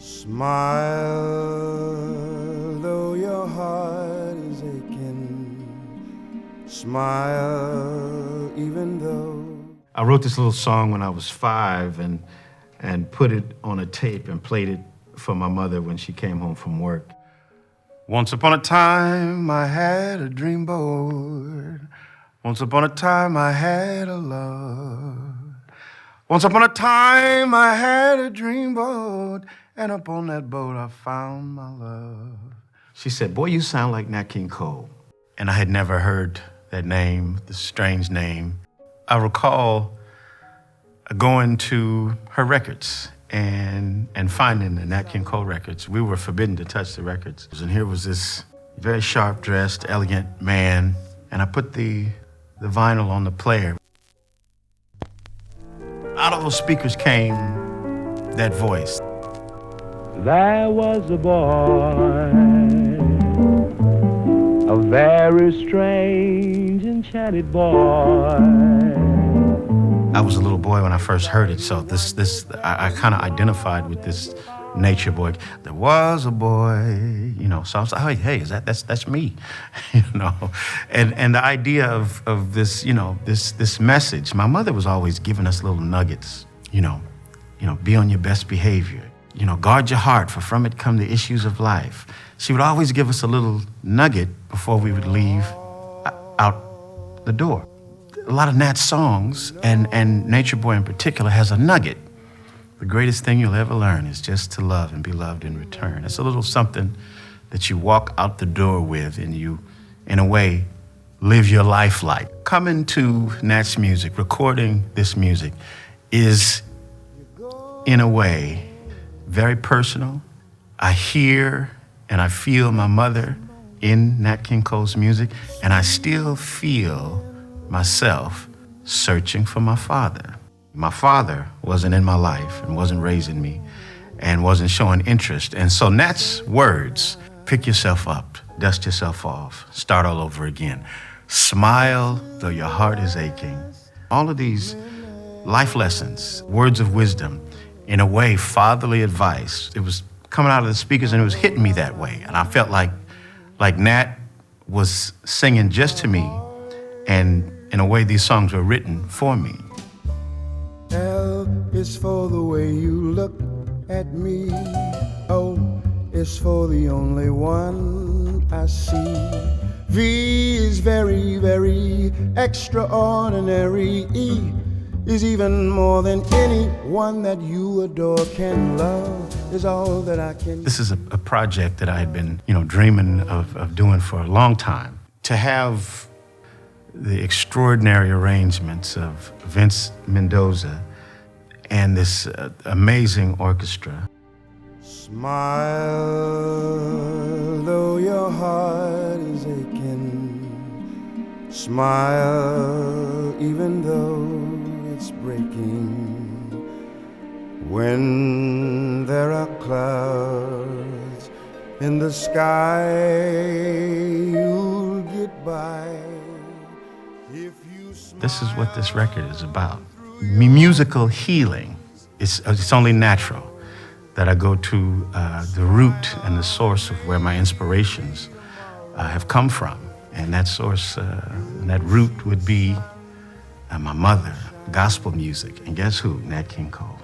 Smile, though your heart is aching. Smile, even though. I wrote this little song when I was 5 and put it on a tape and played it for my mother when she came home from work. Once upon a time, I had a dreamboat. Once upon a time, I had a love. Once upon a time, I had a dreamboat, and up on that boat, I found my love. She said, "Boy, you sound like Nat King Cole." And I had never heard that name, the strange name. I recall going to her records and finding the Nat King Cole records. We were forbidden to touch the records. And here was this very sharp-dressed, elegant man, and I put the vinyl on the player. Out of those speakers came that voice. There was a boy, a very strange, enchanted boy. I was a little boy when I first heard it, so I kind of identified with this nature boy. There was a boy, you know. So I was like, hey, that's me, you know. And the idea of this, you know, this message. My mother was always giving us little nuggets, you know, be on your best behavior. You know, guard your heart, for from it come the issues of life. She would always give us a little nugget before we would leave out the door. A lot of Nat songs, and Nature Boy in particular, has a nugget. The greatest thing you'll ever learn is just to love and be loved in return. It's a little something that you walk out the door with and you, in a way, live your life like. Coming to Nat's music, recording this music, is, in a way, very personal. I hear and I feel my mother in Nat King Cole's music, and I still feel myself searching for my father. My father wasn't in my life and wasn't raising me and wasn't showing interest. And so Nat's words, pick yourself up, dust yourself off, start all over again. Smile, though your heart is aching. All of these life lessons, words of wisdom, in a way, fatherly advice. It was coming out of the speakers and it was hitting me that way. And I felt like Nat was singing just to me, and in a way, these songs were written for me. L is for the way you look at me. O is for the only one I see. V is very, very extraordinary. E is even more than anyone that you adore can love, is all that I can. This is a project that I had been, you know, dreaming of doing for a long time. To have the extraordinary arrangements of Vince Mendoza and this amazing orchestra. Smile, though your heart is aching. Smile, even though it's breaking. When there are clouds in the sky, you'll get by. This is what this record is about. Musical healing. It's only natural that I go to the root and the source of where my inspirations have come from. And that source, that root would be my mother, gospel music. And guess who? Nat King Cole.